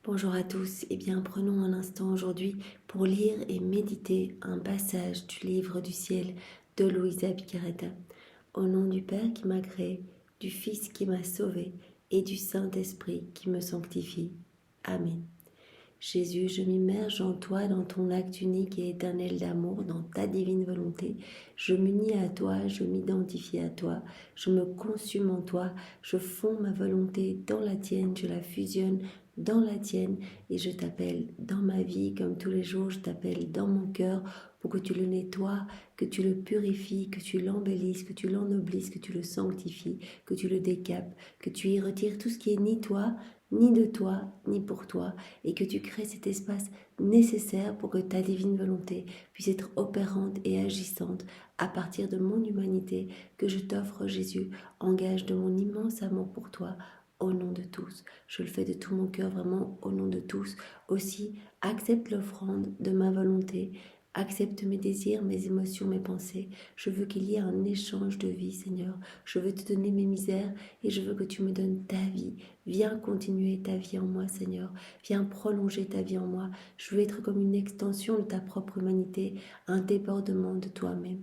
Bonjour à tous, prenons un instant aujourd'hui pour lire et méditer un passage du livre du ciel de Luisa Piccarreta. Au nom du Père qui m'a créé, du Fils qui m'a sauvé et du Saint-Esprit qui me sanctifie. Amen. Jésus, je m'immerge en toi, dans ton acte unique et éternel d'amour, dans ta divine volonté. Je m'unis à toi, je m'identifie à toi, je me consume en toi, je fonds ma volonté dans la tienne, je la fusionne dans la tienne et je t'appelle dans ma vie comme tous les jours, je t'appelle dans mon cœur pour que tu le nettoies, que tu le purifies, que tu l'embellisses, que tu l'ennoblisses, que tu le sanctifies, que tu le décapes, que tu y retires tout ce qui est ni toi, ni de toi, ni pour toi, et que tu crées cet espace nécessaire pour que ta divine volonté puisse être opérante et agissante à partir de mon humanité que je t'offre, Jésus, en gage de mon immense amour pour toi, au nom de tous. Je le fais de tout mon cœur, vraiment au nom de tous. Aussi, accepte l'offrande de ma volonté, accepte mes désirs, mes émotions, mes pensées. Je veux qu'il y ait un échange de vie, Seigneur. Je veux te donner mes misères et je veux que tu me donnes ta vie. Viens continuer ta vie en moi, Seigneur. Viens prolonger ta vie en moi. Je veux être comme une extension de ta propre humanité, un débordement de toi-même.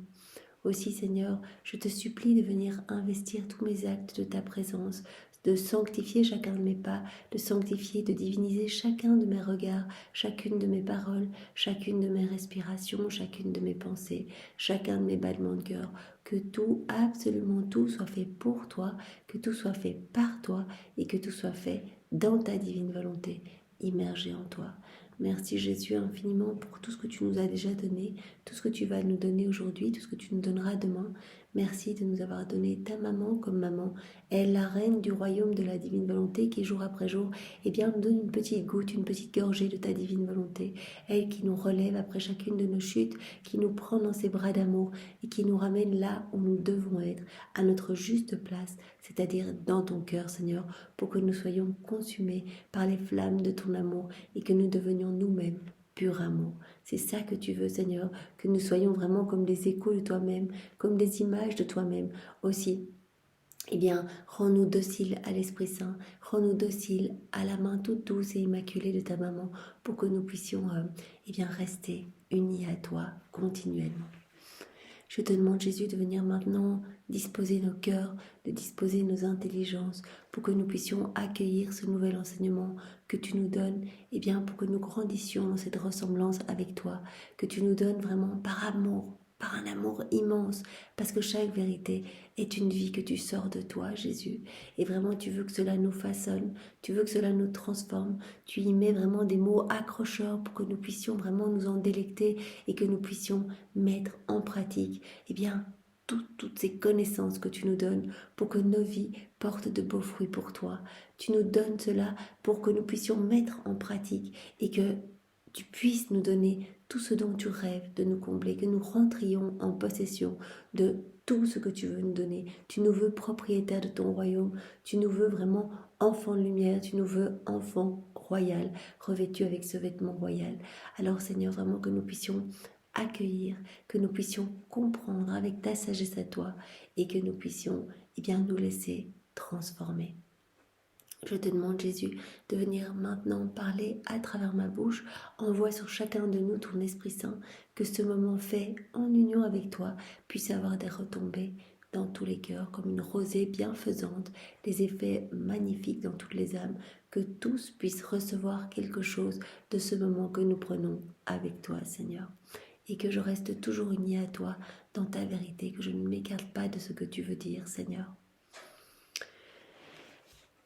Aussi, Seigneur, je te supplie de venir investir tous mes actes de ta présence, de sanctifier chacun de mes pas, de sanctifier, de diviniser chacun de mes regards, chacune de mes paroles, chacune de mes respirations, chacune de mes pensées, chacun de mes battements de cœur. Que tout, absolument tout, soit fait pour toi, que tout soit fait par toi et que tout soit fait dans ta divine volonté, immergée en toi. Merci Jésus infiniment pour tout ce que tu nous as déjà donné, tout ce que tu vas nous donner aujourd'hui, tout ce que tu nous donneras demain. Merci de nous avoir donné ta maman comme maman. Elle, la reine du royaume de la divine volonté qui jour après jour, nous donne une petite goutte, une petite gorgée de ta divine volonté. Elle qui nous relève après chacune de nos chutes, qui nous prend dans ses bras d'amour et qui nous ramène là où nous devons être, à notre juste place, c'est-à-dire dans ton cœur, Seigneur, pour que nous soyons consumés par les flammes de ton amour et que nous devenions nous-mêmes pur amour. C'est ça que tu veux, Seigneur, que nous soyons vraiment comme des échos de toi-même, comme des images de toi-même. Aussi, rends-nous dociles à l'Esprit Saint, rends-nous dociles à la main toute douce et immaculée de ta maman, pour que nous puissions rester unis à toi continuellement. Je te demande, Jésus, de venir maintenant disposer nos cœurs, de disposer nos intelligences pour que nous puissions accueillir ce nouvel enseignement que tu nous donnes, pour que nous grandissions dans cette ressemblance avec toi, que tu nous donnes vraiment par amour, par un amour immense, parce que chaque vérité est une vie que tu sors de toi, Jésus. Et vraiment, tu veux que cela nous façonne, tu veux que cela nous transforme, tu y mets vraiment des mots accrocheurs pour que nous puissions vraiment nous en délecter et que nous puissions mettre en pratique, toutes ces connaissances que tu nous donnes pour que nos vies portent de beaux fruits pour toi. Tu nous donnes cela pour que nous puissions mettre en pratique et que tu puisses nous donner tout ce dont tu rêves de nous combler, que nous rentrions en possession de tout ce que tu veux nous donner. Tu nous veux propriétaires de ton royaume, tu nous veux vraiment enfants de lumière, tu nous veux enfants royal, revêtus avec ce vêtement royal. Alors Seigneur, vraiment que nous puissions accueillir, que nous puissions comprendre avec ta sagesse à toi et que nous puissions nous laisser transformer. Je te demande, Jésus, de venir maintenant parler à travers ma bouche. Envoie sur chacun de nous ton Esprit Saint, que ce moment fait en union avec toi puisse avoir des retombées dans tous les cœurs, comme une rosée bienfaisante, des effets magnifiques dans toutes les âmes, que tous puissent recevoir quelque chose de ce moment que nous prenons avec toi, Seigneur. Et que je reste toujours unie à toi dans ta vérité, que je ne m'écarte pas de ce que tu veux dire, Seigneur.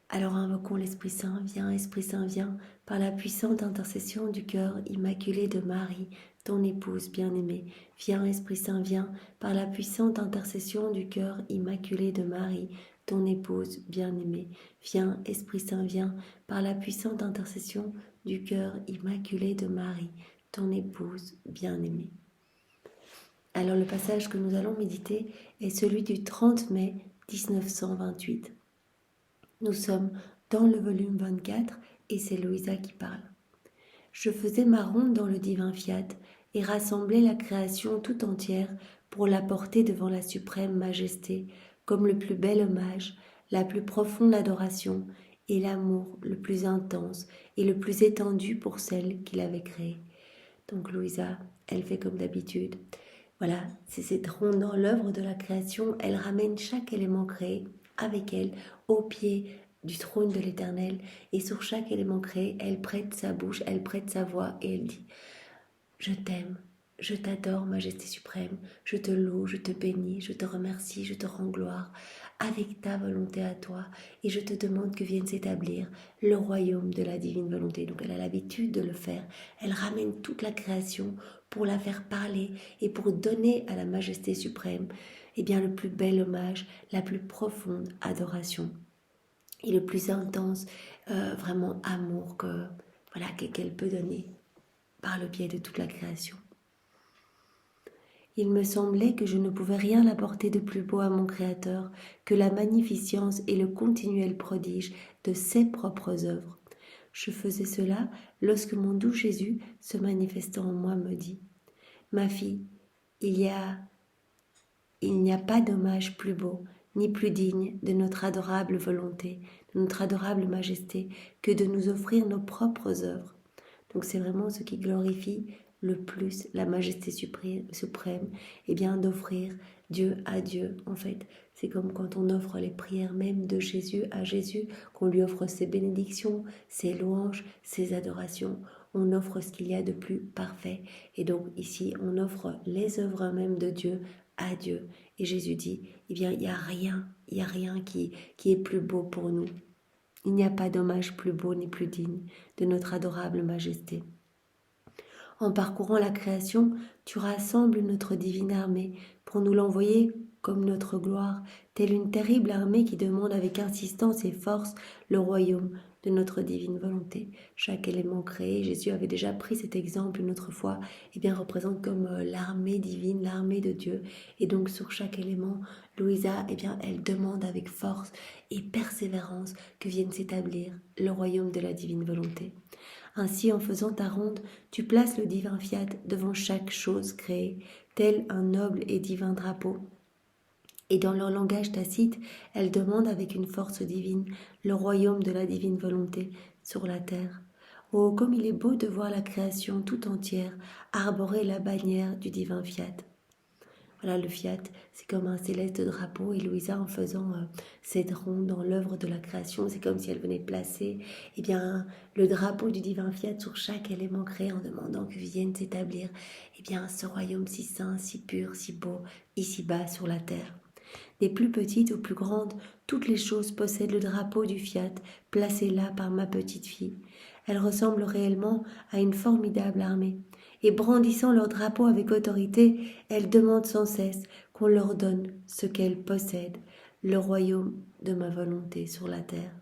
Alors invoquons l'Esprit Saint, viens, par la puissante intercession du cœur immaculé de Marie, ton épouse bien-aimée. Viens, Esprit Saint, viens, par la puissante intercession du cœur immaculé de Marie, ton épouse bien-aimée. Viens, Esprit Saint, viens, par la puissante intercession du cœur immaculé de Marie, ton épouse bien-aimée. Alors le passage que nous allons méditer est celui du 30 mai 1928. Nous sommes dans le volume 24 et c'est Luisa qui parle. Je faisais ma ronde dans le divin fiat et rassemblais la création tout entière pour la porter devant la suprême majesté comme le plus bel hommage, la plus profonde adoration et l'amour le plus intense et le plus étendu pour celle qu'il avait créée. Donc Louisa, elle fait comme d'habitude. Voilà, c'est cette ronde dans l'œuvre de la création. Elle ramène chaque élément créé avec elle au pied du trône de l'Éternel. Et sur chaque élément créé, elle prête sa bouche, elle prête sa voix et elle dit: je t'aime, je t'adore, Majesté suprême, je te loue, je te bénis, je te remercie, je te rends gloire avec ta volonté à toi et je te demande que vienne s'établir le royaume de la divine volonté. Donc elle a l'habitude de le faire, elle ramène toute la création pour la faire parler et pour donner à la Majesté suprême le plus bel hommage, la plus profonde adoration et le plus intense vraiment amour qu'elle peut donner par le biais de toute la création. Il me semblait que je ne pouvais rien apporter de plus beau à mon Créateur que la magnificence et le continuel prodige de ses propres œuvres. Je faisais cela lorsque mon doux Jésus, se manifestant en moi, me dit: ma fille, il n'y a pas d'hommage plus beau ni plus digne de notre adorable volonté, de notre adorable majesté, que de nous offrir nos propres œuvres. Donc c'est vraiment ce qui glorifie le plus la majesté suprême, d'offrir Dieu à Dieu. En fait, c'est comme quand on offre les prières même de Jésus à Jésus, qu'on lui offre ses bénédictions, ses louanges, ses adorations. On offre ce qu'il y a de plus parfait. Et donc ici, on offre les œuvres même de Dieu à Dieu. Et Jésus dit, il n'y a rien qui est plus beau pour nous. Il n'y a pas d'hommage plus beau ni plus digne de notre adorable majesté. En parcourant la création, tu rassembles notre divine armée pour nous l'envoyer comme notre gloire, telle une terrible armée qui demande avec insistance et force le royaume de notre divine volonté. Chaque élément créé, Jésus avait déjà pris cet exemple une autre fois, représente comme l'armée divine, l'armée de Dieu. Et donc sur chaque élément, Louisa, elle demande avec force et persévérance que vienne s'établir le royaume de la divine volonté. Ainsi, en faisant ta ronde, tu places le divin fiat devant chaque chose créée, tel un noble et divin drapeau. Et dans leur langage tacite, elle demande avec une force divine le royaume de la divine volonté sur la terre. Oh, comme il est beau de voir la création tout entière arborer la bannière du divin fiat. Voilà, le fiat, c'est comme un céleste drapeau, et Louisa, en faisant cette ronde dans l'œuvre de la création, c'est comme si elle venait placer le drapeau du divin fiat sur chaque élément créé en demandant que vienne s'établir ce royaume si saint, si pur, si beau, ici-bas sur la terre. Des plus petites aux plus grandes, toutes les choses possèdent le drapeau du fiat, placé là par ma petite fille. Elles ressemblent réellement à une formidable armée. Et brandissant leur drapeau avec autorité, elles demandent sans cesse qu'on leur donne ce qu'elles possèdent, le royaume de ma volonté sur la terre.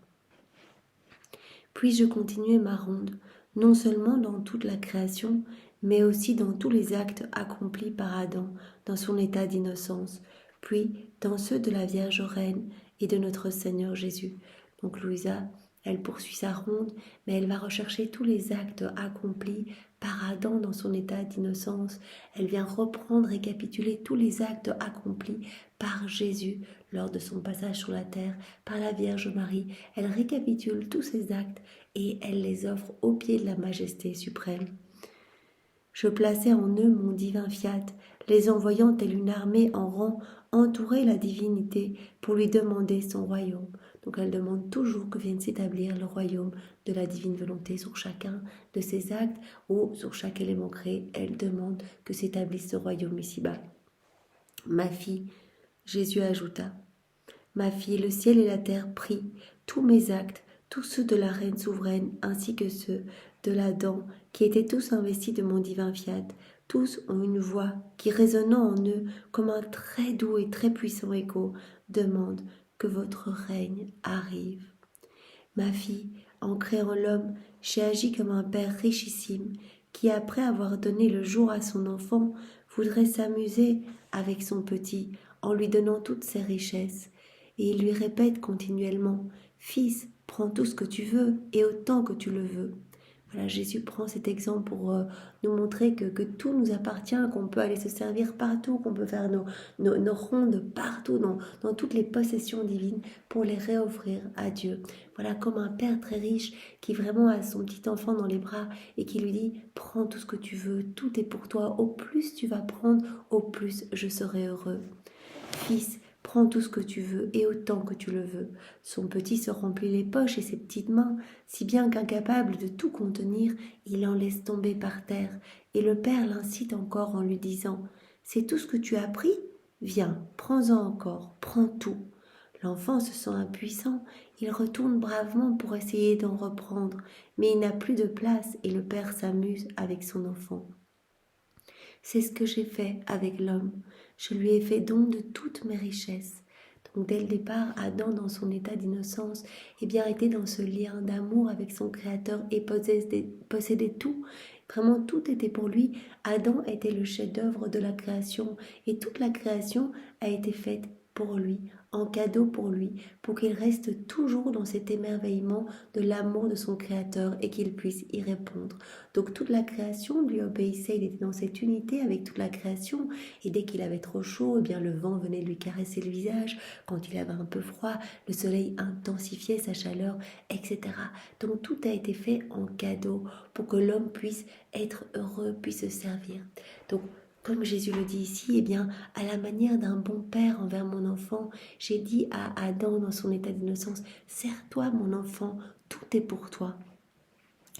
Puis-je continuer ma ronde, non seulement dans toute la création, mais aussi dans tous les actes accomplis par Adam dans son état d'innocence, puis dans ceux de la Vierge Reine et de notre Seigneur Jésus. Donc Louisa, elle poursuit sa ronde, mais elle va rechercher tous les actes accomplis par Adam dans son état d'innocence. Elle vient reprendre, récapituler tous les actes accomplis par Jésus lors de son passage sur la terre, par la Vierge Marie. Elle récapitule tous ces actes et elle les offre aux pieds de la Majesté suprême. Je plaçai en eux mon divin fiat, les envoyant telle une armée en rang entourer la divinité pour lui demander son royaume. Donc elle demande toujours que vienne s'établir le royaume de la divine volonté sur chacun de ses actes ou sur chaque élément créé. Elle demande que s'établisse ce royaume ici-bas. Ma fille, Jésus ajouta, ma fille, le ciel et la terre prient tous mes actes, tous ceux de la reine souveraine ainsi que ceux de l'Adam, qui étaient tous investis de mon divin fiat, tous ont une voix qui, résonnant en eux comme un très doux et très puissant écho, demande que votre règne arrive. Ma fille, en créant l'homme, j'ai agi comme un père richissime, qui, après avoir donné le jour à son enfant, voudrait s'amuser avec son petit, en lui donnant toutes ses richesses. Et il lui répète continuellement, « Fils, prends tout ce que tu veux, et autant que tu le veux. » Voilà, Jésus prend cet exemple pour nous montrer que tout nous appartient, qu'on peut aller se servir partout, qu'on peut faire nos rondes partout, dans toutes les possessions divines, pour les réoffrir à Dieu. Voilà, comme un père très riche qui vraiment a son petit enfant dans les bras et qui lui dit, prends tout ce que tu veux, tout est pour toi, au plus tu vas prendre, au plus je serai heureux. Fils, prends tout ce que tu veux et autant que tu le veux. Son petit se remplit les poches et ses petites mains, si bien qu'incapable de tout contenir, il en laisse tomber par terre, et le père l'incite encore en lui disant « C'est tout ce que tu as pris ? Viens, prends-en encore, prends tout. » L'enfant se sent impuissant, il retourne bravement pour essayer d'en reprendre, mais il n'a plus de place et le père s'amuse avec son enfant. C'est ce que j'ai fait avec l'homme. Je lui ai fait don de toutes mes richesses. Donc dès le départ, Adam, dans son état d'innocence, était dans ce lien d'amour avec son Créateur et possédait tout. Vraiment, tout était pour lui. Adam était le chef-d'œuvre de la création et toute la création a été faite pour lui, en cadeau pour lui, pour qu'il reste toujours dans cet émerveillement de l'amour de son Créateur et qu'il puisse y répondre. Donc toute la création lui obéissait, il était dans cette unité avec toute la création et dès qu'il avait trop chaud, le vent venait lui caresser le visage, quand il avait un peu froid, le soleil intensifiait sa chaleur, etc. Donc tout a été fait en cadeau pour que l'homme puisse être heureux, puisse se servir. Donc comme Jésus le dit ici, à la manière d'un bon père envers mon enfant, j'ai dit à Adam dans son état d'innocence, serre-toi mon enfant, tout est pour toi.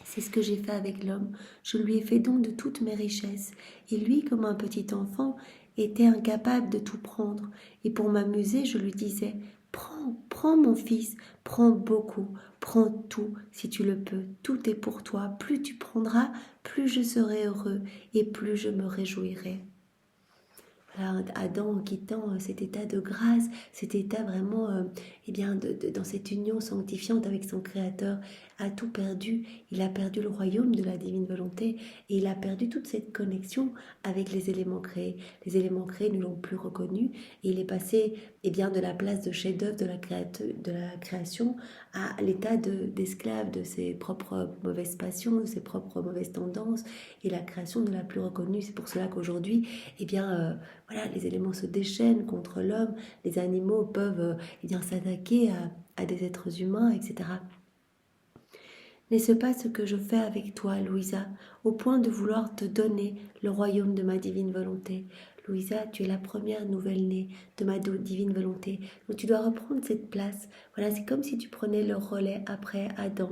C'est ce que j'ai fait avec l'homme. Je lui ai fait don de toutes mes richesses. Et lui, comme un petit enfant, était incapable de tout prendre. Et pour m'amuser, je lui disais, prends mon fils, prends beaucoup, prends tout si tu le peux. Tout est pour toi. Plus tu prendras, plus je serai heureux et plus je me réjouirai. Voilà, Adam, en quittant cet état de grâce, cet état vraiment, dans cette union sanctifiante avec son Créateur, a tout perdu. Il a perdu le royaume de la divine volonté et il a perdu toute cette connexion avec les éléments créés. Les éléments créés ne l'ont plus reconnu et il est passé de la place de chef-d'œuvre de la création à l'état d'esclave de ses propres mauvaises passions, de ses propres mauvaises tendances et la création ne l'a plus reconnu. C'est pour cela qu'aujourd'hui, les éléments se déchaînent contre l'homme, les animaux peuvent s'attaquer à des êtres humains, etc. N'est-ce pas ce que je fais avec toi, Louisa, au point de vouloir te donner le royaume de ma divine volonté? Louisa, tu es la première nouvelle-née de ma divine volonté. Donc tu dois reprendre cette place. Voilà, c'est comme si tu prenais le relais après Adam.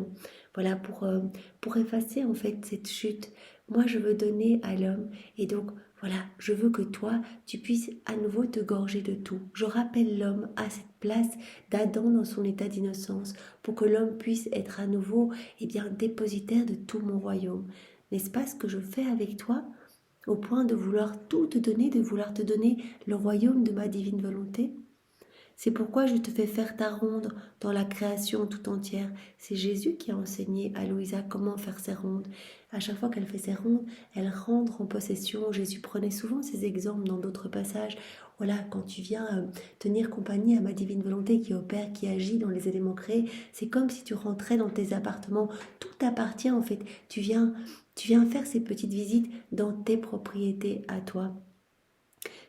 Voilà, pour effacer en fait cette chute. Moi, je veux donner à l'homme et donc voilà, je veux que toi, tu puisses à nouveau te gorger de tout. Je rappelle l'homme à cette place d'Adam dans son état d'innocence pour que l'homme puisse être à nouveau dépositaire de tout mon royaume. N'est-ce pas ce que je fais avec toi, au point de vouloir tout te donner, de vouloir te donner le royaume de ma divine volonté? C'est pourquoi je te fais faire ta ronde dans la création tout entière. C'est Jésus qui a enseigné à Louisa comment faire ses rondes. À chaque fois qu'elle fait ses rondes, elle rentre en possession. Jésus prenait souvent ces exemples dans d'autres passages. Voilà, quand tu viens tenir compagnie à ma divine volonté qui opère, qui agit dans les éléments créés, c'est comme si tu rentrais dans tes appartements. Tout t'appartient en fait. Tu viens faire ces petites visites dans tes propriétés à toi.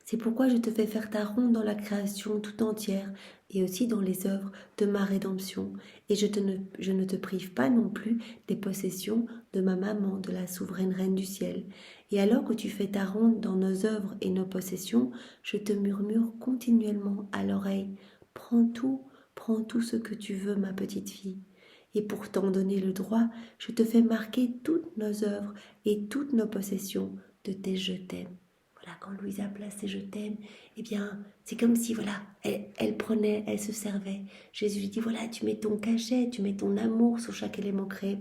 C'est pourquoi je te fais faire ta ronde dans la création tout entière et aussi dans les œuvres de ma rédemption. Et je ne te prive pas non plus des possessions de ma maman, de la souveraine reine du ciel. Et alors que tu fais ta ronde dans nos œuvres et nos possessions, je te murmure continuellement à l'oreille, prends tout ce que tu veux, ma petite fille. Et pour t'en donner le droit, je te fais marquer toutes nos œuvres et toutes nos possessions de tes je t'aime. Voilà, quand Louisa place ses je t'aime, c'est comme si, elle prenait, elle se servait. Jésus lui dit, voilà, tu mets ton cachet, tu mets ton amour sur chaque élément créé.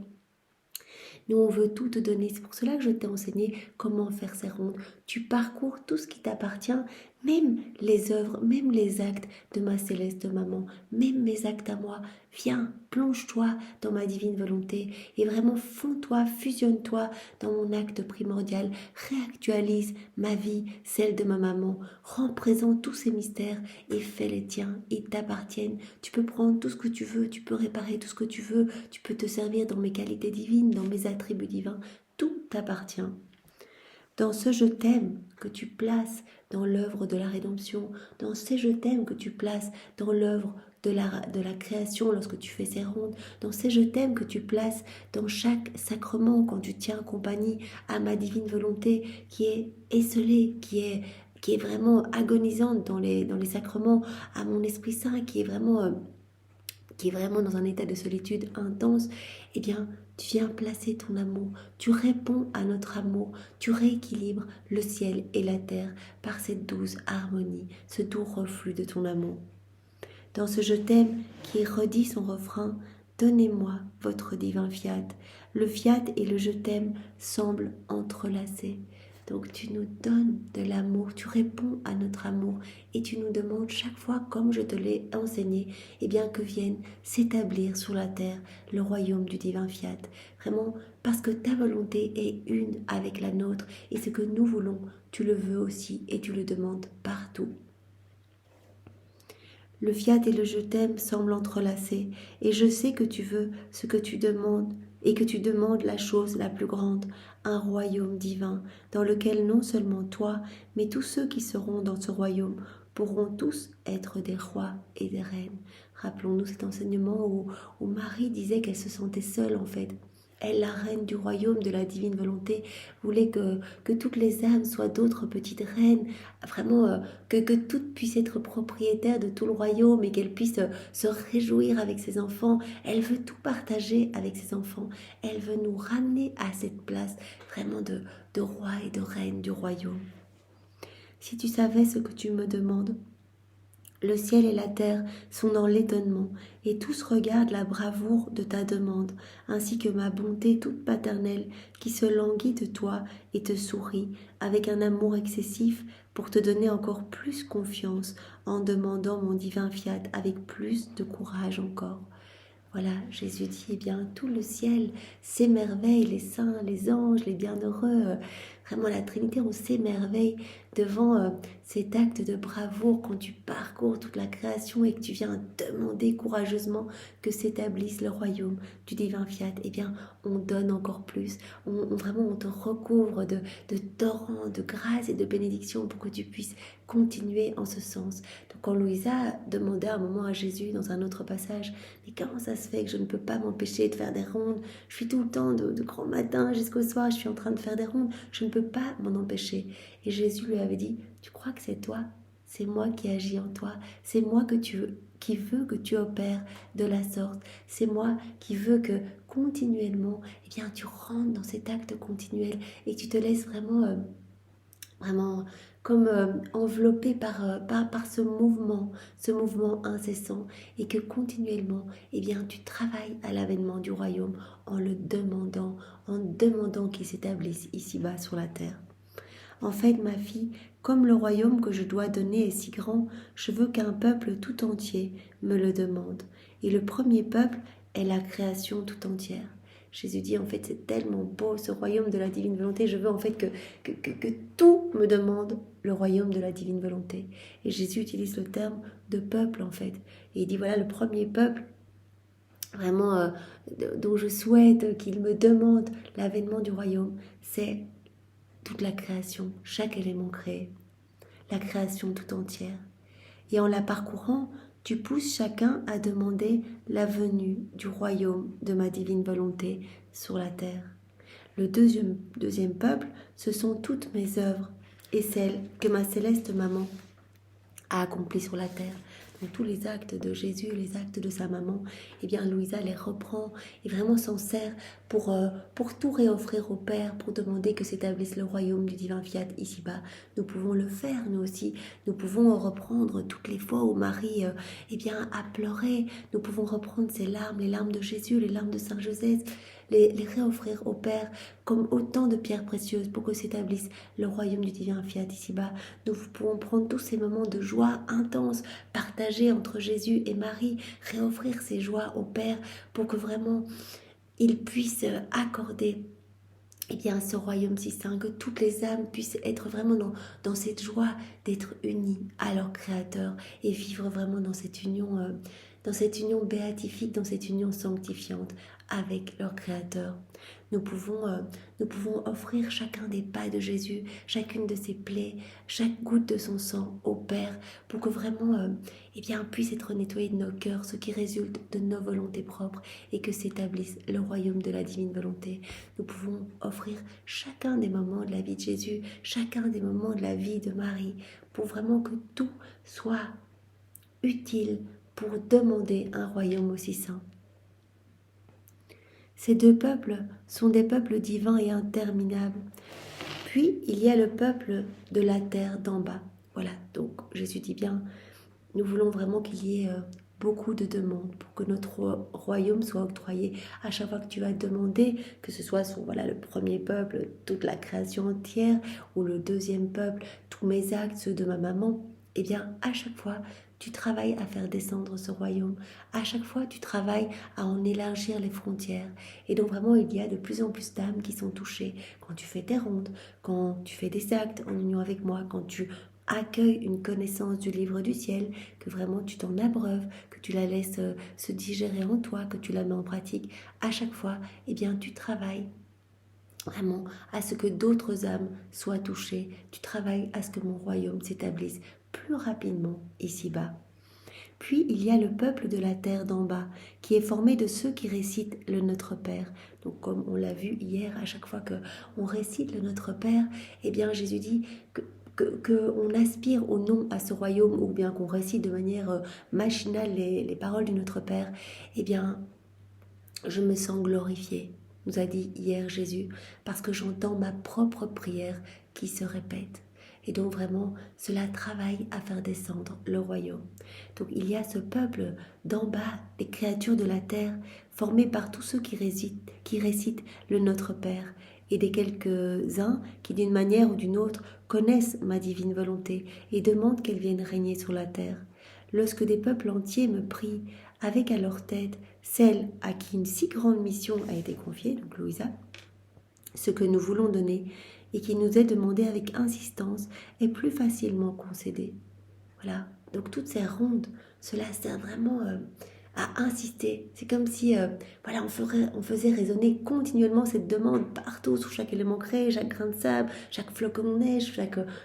Nous, on veut tout te donner. C'est pour cela que je t'ai enseigné comment faire ces rondes. Tu parcours tout ce qui t'appartient, même les œuvres, même les actes de ma céleste maman, même mes actes à moi. Viens, plonge-toi dans ma divine volonté et vraiment fonds-toi, fusionne-toi dans mon acte primordial. Réactualise ma vie, celle de ma maman. Rends présent tous ces mystères et fais les tiens. Ils t'appartiennent. Tu peux prendre tout ce que tu veux, tu peux réparer tout ce que tu veux, tu peux te servir dans mes qualités divines, dans mes attributs divins. Tout t'appartient. Dans ce je t'aime que tu places dans l'œuvre de la rédemption, dans ces je t'aime que tu places dans l'œuvre de la création lorsque tu fais ces rondes, dans ces je t'aime que tu places dans chaque sacrement quand tu tiens compagnie à ma divine volonté qui est esselée, qui est vraiment agonisante dans les sacrements, à mon Esprit Saint qui est vraiment dans un état de solitude intense, eh bien, tu viens placer ton amour, tu réponds à notre amour, tu rééquilibres le ciel et la terre par cette douce harmonie, ce doux reflux de ton amour. Dans ce je t'aime qui redit son refrain, donnez-moi votre divin fiat. Le fiat et le je t'aime semblent entrelacés. Donc tu nous donnes de l'amour, tu réponds à notre amour et tu nous demandes chaque fois, comme je te l'ai enseigné, eh bien que vienne s'établir sur la terre le royaume du divin fiat. Vraiment, parce que ta volonté est une avec la nôtre et ce que nous voulons, tu le veux aussi et tu le demandes partout. Le fiat et le je t'aime semblent entrelacés, et je sais que tu veux ce que tu demandes, et que tu demandes la chose la plus grande, un royaume divin, dans lequel non seulement toi, mais tous ceux qui seront dans ce royaume pourront tous être des rois et des reines. Rappelons-nous cet enseignement où Marie disait qu'elle se sentait seule en fait. Elle, la reine du royaume de la divine volonté, voulait que toutes les âmes soient d'autres petites reines, vraiment que toutes puissent être propriétaires de tout le royaume et qu'elles puissent se réjouir avec ses enfants. Elle veut tout partager avec ses enfants. Elle veut nous ramener à cette place vraiment de roi et de reine du royaume. Si tu savais ce que tu me demandes, le ciel et la terre sont dans l'étonnement, et tous regardent la bravoure de ta demande, ainsi que ma bonté toute paternelle qui se languit de toi et te sourit avec un amour excessif pour te donner encore plus confiance en demandant mon divin fiat avec plus de courage encore. Voilà, Jésus dit, eh bien, tout le ciel s'émerveille, les saints, les anges, les bienheureux, vraiment la Trinité, on s'émerveille devant cet acte de bravoure quand tu parcours toute la création et que tu viens demander courageusement que s'établisse le royaume du divin fiat. Eh bien, on donne encore plus, vraiment on te recouvre de torrents, de grâce et de bénédictions pour que tu puisses continuer en ce sens. Donc quand Louisa demandait un moment à Jésus dans un autre passage, mais comment ça se fait que je ne peux pas m'empêcher de faire des rondes? Je suis tout le temps de grand matin jusqu'au soir, je suis en train de faire des rondes, je ne peux pas m'en empêcher. Et Jésus lui avait dit, tu crois que c'est toi? C'est moi qui agis en toi, c'est moi qui veux que tu opères de la sorte, c'est moi qui veux que continuellement, eh bien, tu rentres dans cet acte continuel et que tu te laisses vraiment comme enveloppé par ce mouvement incessant, et que continuellement, eh bien, tu travailles à l'avènement du royaume en demandant qu'il s'établisse ici-bas sur la terre. En fait, ma fille, comme le royaume que je dois donner est si grand, je veux qu'un peuple tout entier me le demande. Et le premier peuple est la création tout entière. Jésus dit, en fait, c'est tellement beau ce royaume de la divine volonté. Je veux en fait que tout me demande le royaume de la divine volonté. Et Jésus utilise le terme de peuple, en fait. Et il dit, voilà, le premier peuple, vraiment, dont je souhaite qu'il me demande l'avènement du royaume, c'est toute la création, chaque élément créé, la création tout entière. Et en la parcourant, tu pousses chacun à demander la venue du royaume de ma divine volonté sur la terre. Le deuxième peuple, ce sont toutes mes œuvres et celles que ma céleste maman a accomplies sur la terre. Donc tous les actes de Jésus, les actes de sa maman, eh bien Louisa les reprend et vraiment s'en sert pour tout réoffrir au Père, pour demander que s'établisse le royaume du divin fiat ici-bas. Nous pouvons le faire, nous aussi. Nous pouvons reprendre toutes les fois où Marie eh bien, a pleuré. Nous pouvons reprendre ces larmes, les larmes de Jésus, les larmes de Saint Joseph, les réoffrir au Père comme autant de pierres précieuses pour que s'établisse le royaume du divin fiat ici-bas. Nous pouvons prendre tous ces moments de joie intense, partagés entre Jésus et Marie, réoffrir ces joies au Père pour que vraiment il puisse accorder ce royaume si saint, que toutes les âmes puissent être vraiment dans cette joie d'être unies à leur Créateur et vivre vraiment dans cette union béatifique, dans cette union sanctifiante avec leur Créateur. Nous pouvons offrir chacun des pas de Jésus, chacune de ses plaies, chaque goutte de son sang au Père, pour que vraiment puisse être nettoyé de nos cœurs, ce qui résulte de nos volontés propres, et que s'établisse le royaume de la divine volonté. Nous pouvons offrir chacun des moments de la vie de Jésus, chacun des moments de la vie de Marie, pour vraiment que tout soit utile pour demander un royaume aussi saint. Ces deux peuples sont des peuples divins et interminables. Puis, il y a le peuple de la terre d'en bas. Voilà, donc Jésus dit bien, nous voulons vraiment qu'il y ait beaucoup de demandes pour que notre royaume soit octroyé. À chaque fois que tu vas demander, que ce soit sur le premier peuple, toute la création entière, ou le deuxième peuple, tous mes actes, ceux de ma maman, à chaque fois, tu travailles à faire descendre ce royaume. À chaque fois, tu travailles à en élargir les frontières. Et donc vraiment, il y a de plus en plus d'âmes qui sont touchées. Quand tu fais tes rondes, quand tu fais des actes en union avec moi, quand tu accueilles une connaissance du livre du ciel, que vraiment tu t'en abreuves, que tu la laisses se digérer en toi, que tu la mets en pratique. À chaque fois, tu travailles vraiment à ce que d'autres âmes soient touchées. Tu travailles à ce que mon royaume s'établisse plus rapidement ici-bas. Puis il y a le peuple de la terre d'en bas, qui est formé de ceux qui récitent le Notre Père. Donc comme on l'a vu hier, à chaque fois qu'on récite le Notre Père, Jésus dit qu'on aspire au nom à ce royaume, ou bien qu'on récite de manière machinale les paroles du Notre Père, je me sens glorifié, nous a dit hier Jésus, parce que j'entends ma propre prière qui se répète. Et donc vraiment, cela travaille à faire descendre le royaume. Donc il y a ce peuple d'en bas, les créatures de la terre, formées par tous ceux qui récitent le Notre Père, et des quelques-uns qui d'une manière ou d'une autre connaissent ma divine volonté et demandent qu'elle vienne régner sur la terre. Lorsque des peuples entiers me prient, avec à leur tête celle à qui une si grande mission a été confiée, donc Louisa, ce que nous voulons donner et qui nous est demandé avec insistance est plus facilement concédé. Voilà, donc toutes ces rondes, cela sert vraiment à insister. C'est comme si on faisait résonner continuellement cette demande partout, sur chaque élément créé, chaque grain de sable, chaque flocon de neige,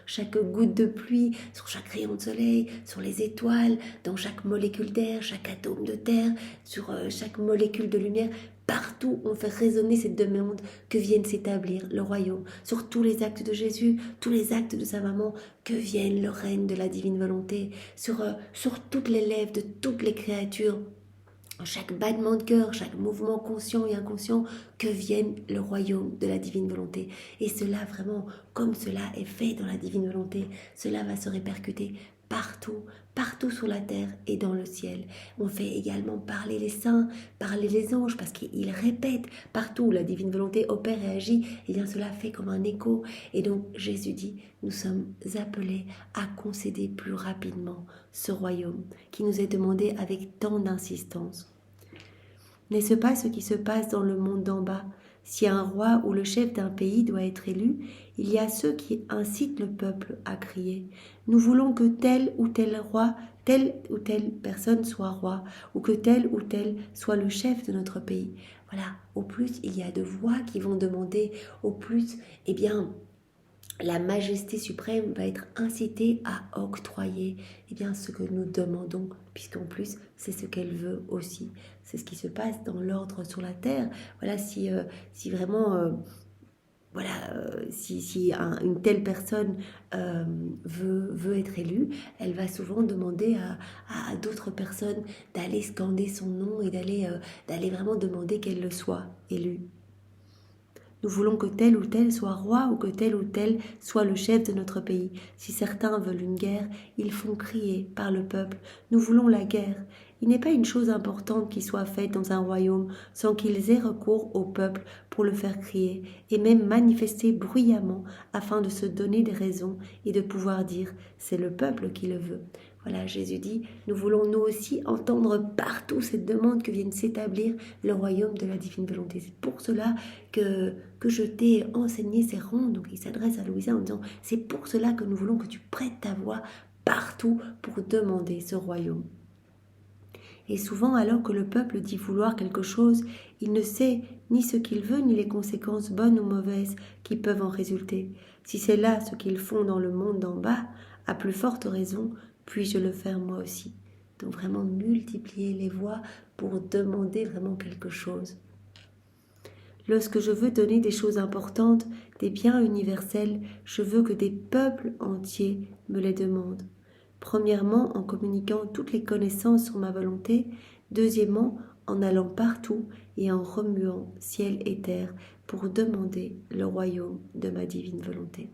chaque goutte de pluie, sur chaque rayon de soleil, sur les étoiles, dans chaque molécule d'air, chaque atome de terre, sur chaque molécule de lumière. Partout, on fait résonner cette demande que vienne s'établir le royaume. Sur tous les actes de Jésus, tous les actes de sa maman, que vienne le règne de la divine volonté. Sur toutes les lèvres de toutes les créatures, chaque battement de cœur, chaque mouvement conscient et inconscient, que vienne le royaume de la divine volonté. Et cela vraiment, comme cela est fait dans la divine volonté, cela va se répercuter partout sur la terre et dans le ciel. On fait également parler les saints, parler les anges, parce qu'ils répètent partout où la divine volonté opère et agit, cela fait comme un écho. Et donc Jésus dit, nous sommes appelés à concéder plus rapidement ce royaume qui nous est demandé avec tant d'insistance. N'est-ce pas ce qui se passe dans le monde d'en bas? Si un roi ou le chef d'un pays doit être élu, il y a ceux qui incitent le peuple à crier « Nous voulons que tel ou tel roi, telle ou telle personne soit roi, ou que tel ou tel soit le chef de notre pays. » Voilà, au plus il y a de voix qui vont demander, au plus, la majesté suprême va être incitée à octroyer ce que nous demandons, puisqu'en plus, c'est ce qu'elle veut aussi. C'est ce qui se passe dans l'ordre sur la terre. Voilà, si vraiment... si une telle personne veut être élue, elle va souvent demander à d'autres personnes d'aller scander son nom et d'aller vraiment demander qu'elle le soit élue. Nous voulons que tel ou tel soit roi ou que tel ou tel soit le chef de notre pays. Si certains veulent une guerre, ils font crier par le peuple « Nous voulons la guerre ». Il n'est pas une chose importante qui soit faite dans un royaume sans qu'ils aient recours au peuple pour le faire crier et même manifester bruyamment afin de se donner des raisons et de pouvoir dire c'est le peuple qui le veut. Voilà, Jésus dit, nous voulons nous aussi entendre partout cette demande que vienne s'établir le royaume de la divine volonté. C'est pour cela que je t'ai enseigné ces rondes. Donc il s'adresse à Louisa en disant, c'est pour cela que nous voulons que tu prêtes ta voix partout pour demander ce royaume. Et souvent, alors que le peuple dit vouloir quelque chose, il ne sait ni ce qu'il veut, ni les conséquences bonnes ou mauvaises qui peuvent en résulter. Si c'est là ce qu'ils font dans le monde d'en bas, à plus forte raison, puis-je le faire moi aussi. Donc vraiment multiplier les voix pour demander vraiment quelque chose. Lorsque je veux donner des choses importantes, des biens universels, je veux que des peuples entiers me les demandent. Premièrement, en communiquant toutes les connaissances sur ma volonté. Deuxièmement, en allant partout et en remuant ciel et terre pour demander le royaume de ma divine volonté.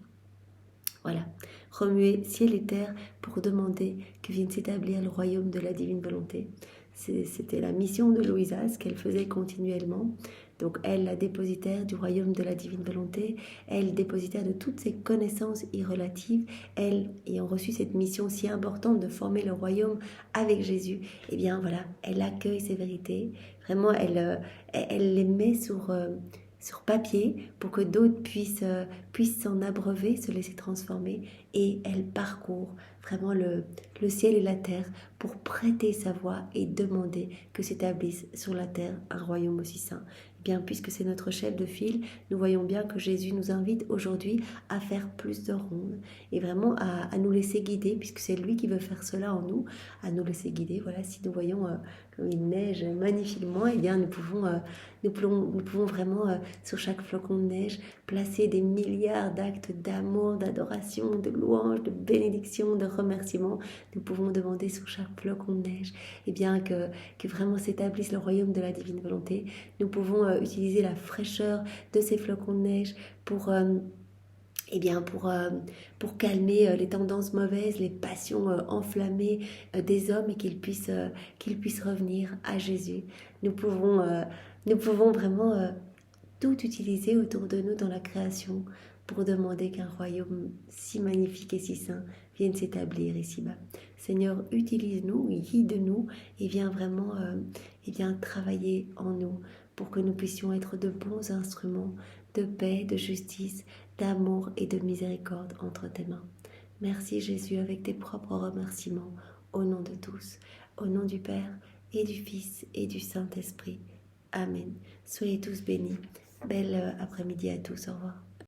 Voilà, remuer ciel et terre pour demander que vienne s'établir le royaume de la divine volonté. C'était la mission de Louisa, ce qu'elle faisait continuellement. Donc elle, la dépositaire du royaume de la divine volonté, elle, dépositaire de toutes ses connaissances irrelatives, elle, ayant reçu cette mission si importante de former le royaume avec Jésus, eh bien voilà, elle accueille ces vérités. Vraiment, elle les met sur papier pour que d'autres puissent s'en abreuver, se laisser transformer, et elle parcourt vraiment le ciel et la terre pour prêter sa voix et demander que s'établisse sur la terre un royaume aussi saint. Bien, puisque c'est notre chef de file, nous voyons bien que Jésus nous invite aujourd'hui à faire plus de rondes et vraiment à nous laisser guider, puisque c'est lui qui veut faire cela en nous, à nous laisser guider. Voilà, si nous voyons comme il neige magnifiquement, eh bien nous pouvons vraiment sur chaque flocon de neige placer des milliards d'actes d'amour, d'adoration, de louange, de bénédiction, de remerciement. Nous pouvons demander sur chaque flocon de neige eh bien, que vraiment s'établisse le royaume de la divine volonté. Nous pouvons utiliser la fraîcheur de ces flocons de neige pour calmer les tendances mauvaises, les passions enflammées des hommes et qu'ils puissent revenir à Jésus. Nous pouvons vraiment tout utiliser autour de nous dans la création pour demander qu'un royaume si magnifique et si saint vienne s'établir ici-bas. Seigneur, utilise-nous, guide-nous et viens vraiment travailler en nous pour que nous puissions être de bons instruments de paix, de justice, d'amour et de miséricorde entre tes mains. Merci Jésus avec tes propres remerciements au nom de tous, au nom du Père et du Fils et du Saint-Esprit. Amen. Soyez tous bénis. Belle après-midi à tous. Au revoir.